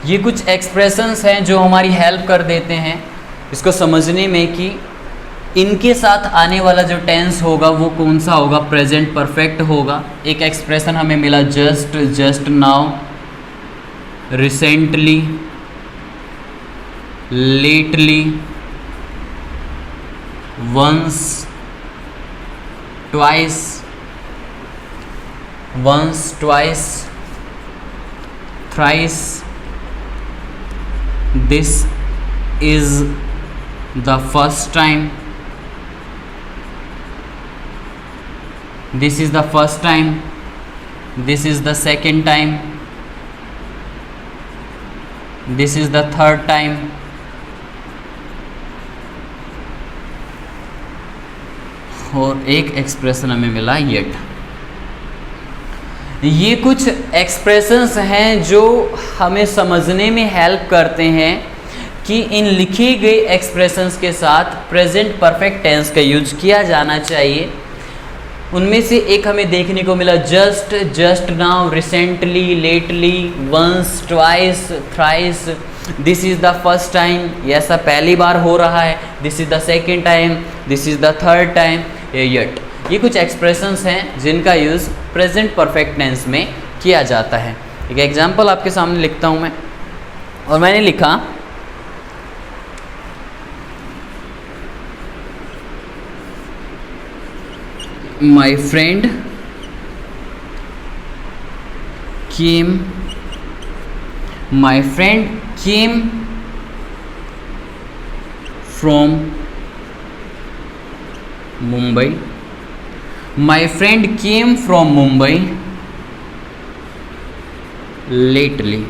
ये कुछ एक्सप्रेशंस हैं जो हमारी हेल्प कर देते हैं इसको समझने में कि इनके साथ आने वाला जो टेंस होगा वो कौन सा होगा? प्रेजेंट परफेक्ट होगा। एक एक्सप्रेशन हमें मिला just, just now, recently, lately, once, twice, once, twice, thrice, this is the first time, this is the first time, this is the second time, this is the third time, और एक expression हमें मिला yet. ये कुछ expressions हैं जो हमें समझने में हेल्प करते हैं कि इन लिखी गई एक्सप्रेशंस के साथ प्रेजेंट परफेक्ट टेंस का यूज किया जाना चाहिए। उनमें से एक हमें देखने को मिला just, just now, recently, lately, once, twice, thrice, this is the first time, ये ऐसा पहली बार हो रहा है, this is the second time, this is the third time, yet. ये कुछ एक्सप्रेशंस हैं जिनका यूज़ प्रेजेंट परफेक्ट टेंस में किया जाता है। एक एग्जांपल आपके सामने लिखता हूँ मैं, और मैंने लिखा my friend came, my friend came from Mumbai, my friend came from Mumbai lately.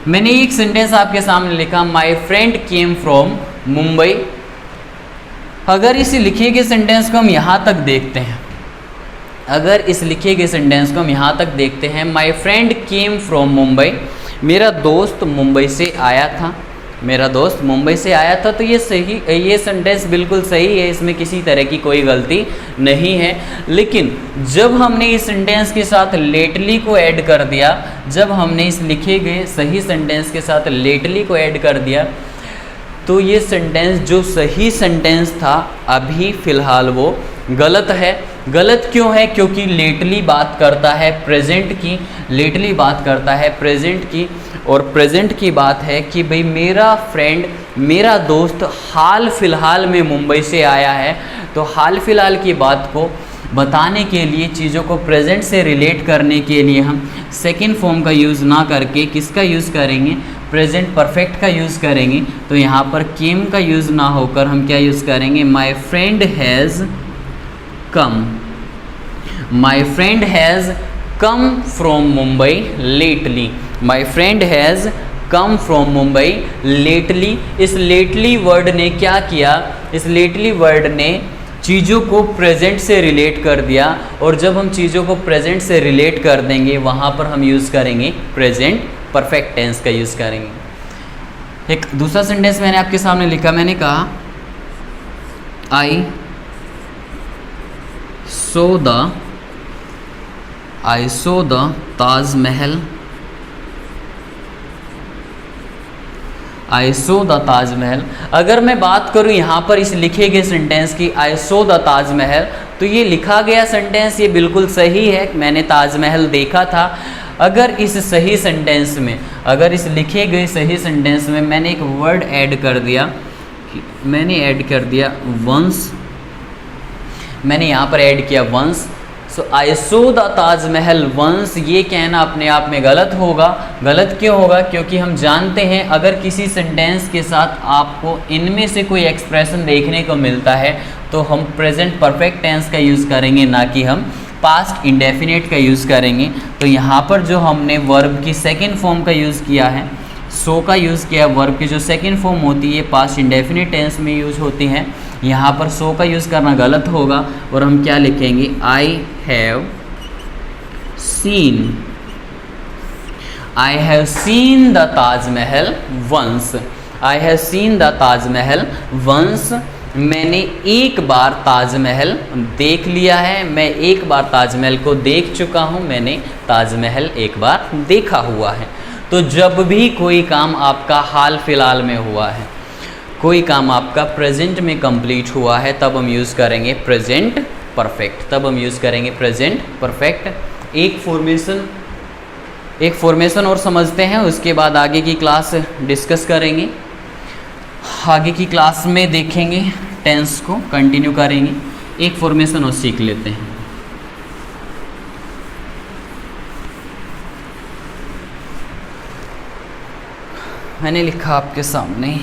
मैंने एक सेंटेंस आपके सामने लिखा my friend came from Mumbai. अगर इस लिखे गए सेंटेंस को हम यहाँ तक देखते हैं, अगर इस लिखे गए सेंटेंस को हम यहाँ तक देखते हैं, my friend came from Mumbai, मेरा दोस्त मुंबई से आया था, मेरा दोस्त मुंबई से आया था, तो ये सही, ये सेंटेंस बिल्कुल सही है, इसमें किसी तरह की कोई गलती नहीं है। लेकिन जब हमने इस सेंटेंस के साथ लेटली को ऐड कर दिया, जब हमने इस लिखे गए सही सेंटेंस के साथ लेटली को ऐड कर दिया, तो ये सेंटेंस जो सही सेंटेंस था अभी फ़िलहाल वो गलत है। गलत क्यों है? क्योंकि लेटली बात करता है प्रेजेंट की, लेटली बात करता है प्रेजेंट की, और प्रेजेंट की बात है कि भाई मेरा फ्रेंड, मेरा दोस्त हाल फिलहाल में मुंबई से आया है। तो हाल फिलहाल की बात को बताने के लिए, चीज़ों को प्रेजेंट से रिलेट करने के लिए हम सेकंड फॉर्म का यूज़ ना करके किसका यूज़ करेंगे? प्रेजेंट परफेक्ट का यूज़ करेंगे तो यहाँ पर केम का यूज़ ना होकर हम क्या यूज़ करेंगे, my friend has come. My friend has come from Mumbai lately. My friend has come from Mumbai lately. इस लेटली वर्ड ने क्या किया, इस लेटली वर्ड ने चीज़ों को प्रेजेंट से रिलेट कर दिया, और जब हम चीज़ों को प्रेजेंट से रिलेट कर देंगे वहाँ पर हम यूज़ करेंगे प्रेजेंट परफेक्ट टेंस का यूज़ करेंगे। एक दूसरा सेंटेंस मैंने आपके सामने लिखा, मैंने कहा I saw the Taj Mahal. I saw the Taj Mahal. अगर मैं बात करूँ यहाँ पर इस लिखे गए सेंटेंस की, आई सो द ताजमहल, तो ये लिखा गया सेंटेंस ये बिल्कुल सही है, मैंने ताजमहल देखा था। अगर इस सही सेंटेंस में, अगर इस लिखे गए सही सेंटेंस में मैंने एक वर्ड ऐड कर दिया, मैंने ऐड कर दिया वंस, मैंने यहाँ पर ऐड किया once, so I saw the Taj Mahal once, ये कहना अपने आप में गलत होगा। गलत क्यों होगा, क्योंकि हम जानते हैं अगर किसी सेंटेंस के साथ आपको इनमें से कोई एक्सप्रेशन देखने को मिलता है तो हम प्रेजेंट परफेक्ट टेंस का यूज़ करेंगे, ना कि हम पास्ट इंडेफिनिट का यूज़ करेंगे। तो यहाँ पर जो हमने वर्ब की सेकेंड फॉर्म का यूज़ किया है, सो का यूज़ किया, वर्ब की जो सेकेंड फॉर्म होती है पास्ट इंडेफिनिट टेंस में यूज़ होती है, यहाँ पर सो का यूज़ करना गलत होगा और हम क्या लिखेंगे, I have seen the Taj Mahal once. I have seen the Taj Mahal once, मैंने एक बार ताजमहल देख लिया है, मैं एक बार ताजमहल को देख चुका हूँ, मैंने ताजमहल एक बार देखा हुआ है। तो जब भी कोई काम आपका हाल फिलहाल में हुआ है, कोई काम आपका प्रेजेंट में कंप्लीट हुआ है, तब हम यूज़ करेंगे प्रेजेंट परफेक्ट, तब हम यूज़ करेंगे प्रेजेंट परफेक्ट। एक फॉर्मेशन और समझते हैं, उसके बाद आगे की क्लास डिस्कस करेंगे, आगे की क्लास में देखेंगे, टेंस को कंटिन्यू करेंगे। एक फॉर्मेशन और सीख लेते हैं। मैंने लिखा आपके सामने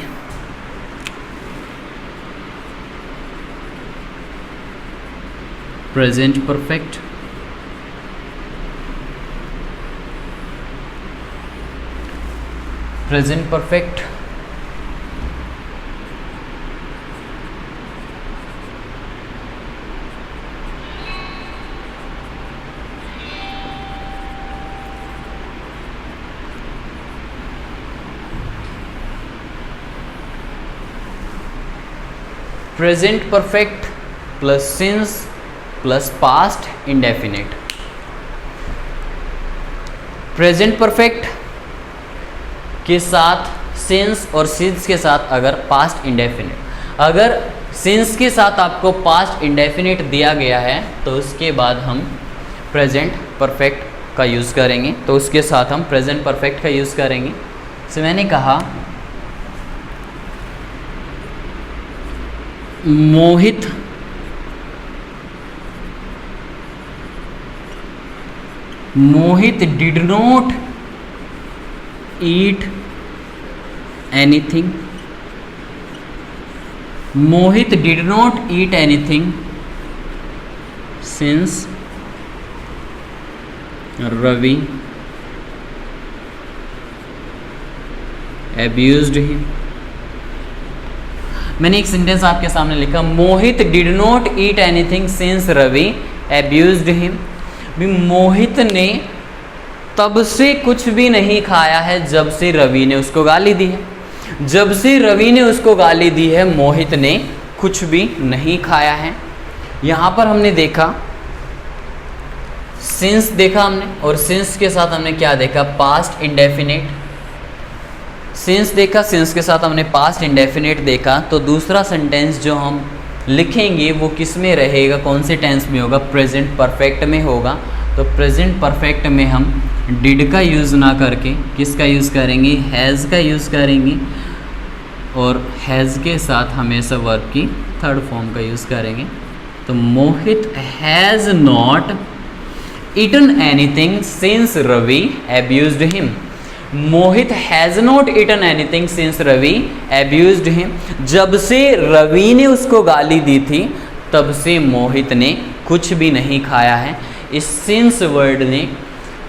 present perfect, present perfect, present perfect plus since plus past indefinite. Present perfect के साथ सिंस और सिंस के साथ अगर पास्ट इंडेफिनिट, अगर सिंस के साथ आपको पास्ट इंडेफिनिट दिया गया है तो उसके बाद हम प्रेजेंट परफेक्ट का यूज़ करेंगे, तो उसके साथ हम प्रेजेंट परफेक्ट का यूज़ करेंगे। तो मैंने कहा Mohit did not eat anything. Mohit did not eat anything since Ravi abused him। मैंने एक सेंटेंस आपके सामने लिखा, Mohit did not eat anything since Ravi abused him। भी मोहित ने तब से कुछ भी नहीं खाया है जब से रवि ने उसको गाली दी है। जब से रवि ने उसको गाली दी है मोहित ने कुछ भी नहीं खाया है। यहाँ पर हमने देखा सिंस देखा हमने, और सिंस के साथ हमने क्या देखा, पास्ट इंडेफिनिट। सिंस देखा, सिंस के साथ हमने पास्ट इंडेफिनिट देखा। तो दूसरा सेंटेंस जो हम लिखेंगे वो किस में रहेगा, कौन से टेंस में होगा, प्रेजेंट परफेक्ट में होगा। तो प्रेजेंट परफेक्ट में हम डिड का यूज़ ना करके किसका यूज़ करेंगे, हैज़ का यूज़ करेंगे, और हैज़ के साथ हमेशा वर्ब की थर्ड फॉर्म का यूज़ करेंगे। तो Mohit has not eaten anything since Ravi abused him। Mohit has not eaten anything since Ravi abused him. जब से रवि ने उसको गाली दी थी तब से मोहित ने कुछ भी नहीं खाया है। इस सिंस वर्ड ने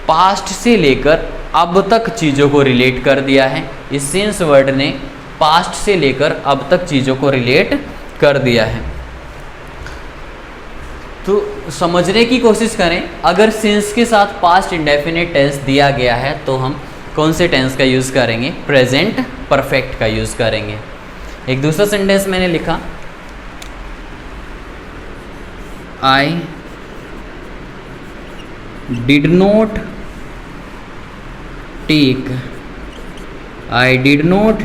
पास्ट से लेकर अब तक चीज़ों को रिलेट कर दिया है। इस सिंस वर्ड ने पास्ट से लेकर अब तक चीज़ों को रिलेट कर दिया है। तो समझने की कोशिश करें, अगर सिंस के साथ पास्ट इंडेफिनिट टेंस दिया गया है तो हम कौन से टेंस का यूज़ करेंगे? प्रेजेंट परफेक्ट का यूज़ करेंगे। एक दूसरा सेंटेंस मैंने लिखा, I did not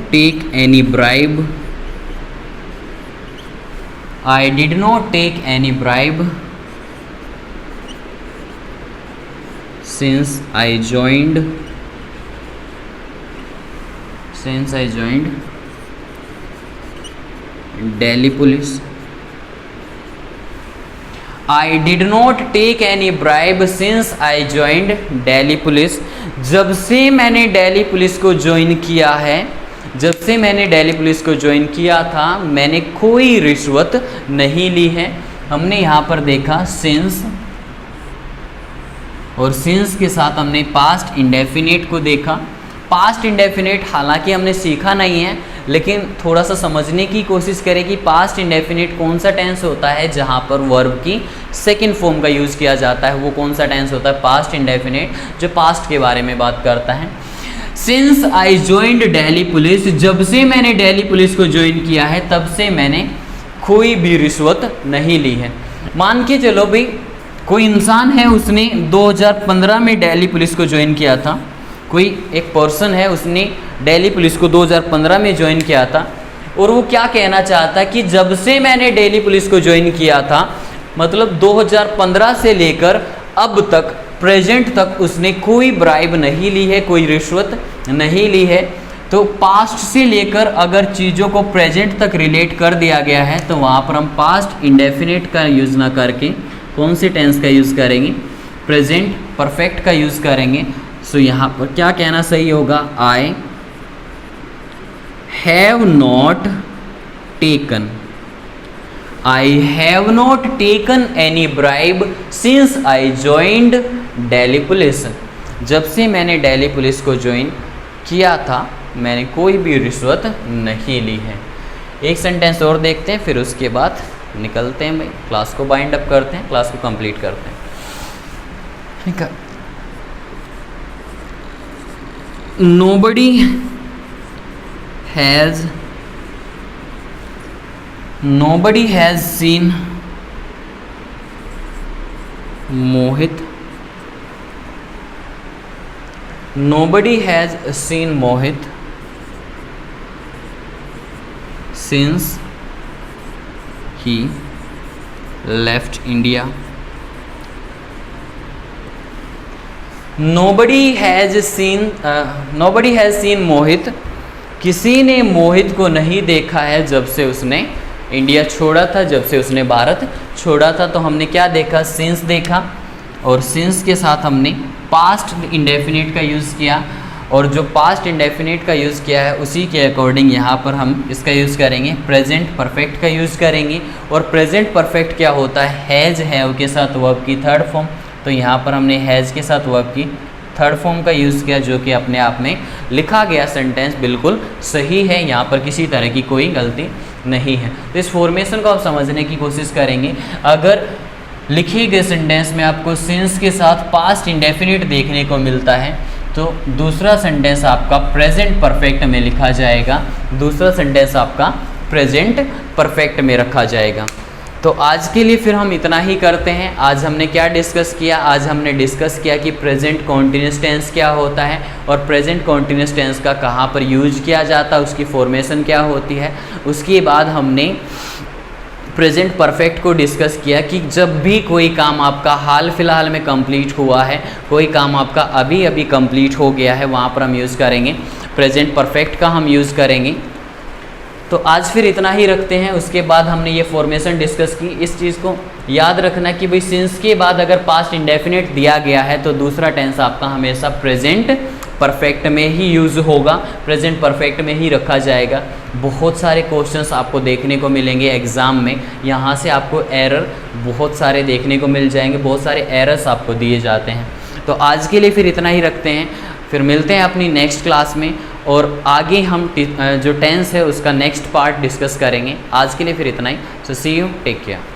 take any bribe. I did not take any bribe since I joined Delhi police. I did not take any bribe since I joined Delhi police. जब से मैंने Delhi police को join किया है, जब से मैंने दिल्ली पुलिस को ज्वाइन किया था, मैंने कोई रिश्वत नहीं ली है। हमने यहाँ पर देखा सिंस, और सिंस के साथ हमने पास्ट इंडेफिनिट को देखा। पास्ट इंडेफिनिट हालांकि हमने सीखा नहीं है, लेकिन थोड़ा सा समझने की कोशिश करें कि पास्ट इंडेफिनिट कौन सा टेंस होता है जहाँ पर वर्ब की सेकंड फॉर्म का यूज़ किया जाता है। वो कौन सा टेंस होता है? पास्ट इंडेफिनिट, जो पास्ट के बारे में बात करता है। Since I joined Delhi police, जब से मैंने दिल्ली पुलिस को ज्वाइन किया है तब से मैंने कोई भी रिश्वत नहीं ली है। मान के चलो भाई, कोई इंसान है, उसने 2015 में दिल्ली पुलिस को ज्वाइन किया था। कोई एक पर्सन है, उसने दिल्ली पुलिस को 2015 में ज्वाइन किया था, और वो क्या कहना चाहता है कि जब से मैंने दिल्ली पुलिस को ज्वाइन किया था, मतलब 2015 से लेकर अब तक, प्रेजेंट तक उसने कोई ब्राइब नहीं ली है, कोई रिश्वत नहीं ली है। तो पास्ट से लेकर अगर चीज़ों को प्रेजेंट तक रिलेट कर दिया गया है तो वहाँ पर हम पास्ट इंडेफिनिट का यूज़ ना करके कौन से टेंस का यूज़ करेंगे? प्रेजेंट परफेक्ट का यूज़ करेंगे। सो यहाँ पर क्या कहना सही होगा? I have not taken, I have not taken any bribe since I joined Delhi Police. जब से मैंने दिल्ली पुलिस को ज्वाइन किया था, मैंने कोई भी रिश्वत नहीं ली है। एक सेंटेंस और देखते हैं, फिर उसके बाद निकलते हैं भाई, क्लास को बाइंड अप करते हैं, क्लास को कंप्लीट करते हैं। Nobody has seen Mohit. Nobody has seen Mohit since he left India. Nobody has seen Mohit. किसी ने मोहित को नहीं देखा है जब से उसने इंडिया छोड़ा था, जब से उसने भारत छोड़ा था। तो हमने क्या देखा? सिंस देखा, और सिंस के साथ हमने पास्ट इंडेफिनिट का यूज़ किया, और जो पास्ट इंडेफिनिट का यूज़ किया है उसी के अकॉर्डिंग यहाँ पर हम इसका यूज़ करेंगे, प्रेजेंट परफेक्ट का यूज़ करेंगे। और प्रेजेंट परफेक्ट क्या होता है? हैज़, हैव के साथ वर्ब की थर्ड फॉर्म। तो यहाँ पर हमने हैज़ के साथ वर्ब की थर्ड फॉर्म का यूज़ किया, जो कि अपने आप में लिखा गया सेंटेंस बिल्कुल सही है, यहाँ पर किसी तरह की कोई गलती नहीं है। तो इस फॉर्मेशन को आप समझने की कोशिश करेंगे। अगर लिखे गए सेंटेंस में आपको सिंस के साथ पास्ट इंडेफिनिट देखने को मिलता है तो दूसरा सेंटेंस आपका प्रेजेंट परफेक्ट में लिखा जाएगा, दूसरा सेंटेंस आपका प्रेजेंट परफेक्ट में रखा जाएगा। तो आज के लिए फिर हम इतना ही करते हैं। आज हमने क्या डिस्कस किया? आज हमने डिस्कस किया कि प्रेजेंट कॉन्टिन्यूस टेंस क्या होता है और प्रेजेंट कॉन्टिन्यूस टेंस का कहाँ पर यूज किया जाता है, उसकी फॉर्मेशन क्या होती है। उसके बाद हमने प्रेजेंट परफेक्ट को डिस्कस किया कि जब भी कोई काम आपका हाल फिलहाल में कंप्लीट हुआ है, कोई काम आपका अभी अभी कंप्लीट हो गया है, वहाँ पर हम यूज़ करेंगे प्रेजेंट परफेक्ट का हम यूज़ करेंगे। तो आज फिर इतना ही रखते हैं। उसके बाद हमने ये फॉर्मेशन डिस्कस की। इस चीज़ को याद रखना कि भाई सिंस के बाद अगर पास्ट इंडेफिनिट दिया गया है तो दूसरा टेंस आपका हमेशा प्रेजेंट परफेक्ट में ही यूज़ होगा, प्रेजेंट परफेक्ट में ही रखा जाएगा। बहुत सारे क्वेश्चंस आपको देखने को मिलेंगे एग्ज़ाम में, यहाँ से आपको एरर बहुत सारे देखने को मिल जाएंगे, बहुत सारे एरर्स आपको दिए जाते हैं। तो आज के लिए फिर इतना ही रखते हैं, फिर मिलते हैं अपनी नेक्स्ट क्लास में और आगे हम जो टेंस है उसका नेक्स्ट पार्ट डिस्कस करेंगे। आज के लिए फिर इतना ही। सो सी यू, टेक केयर।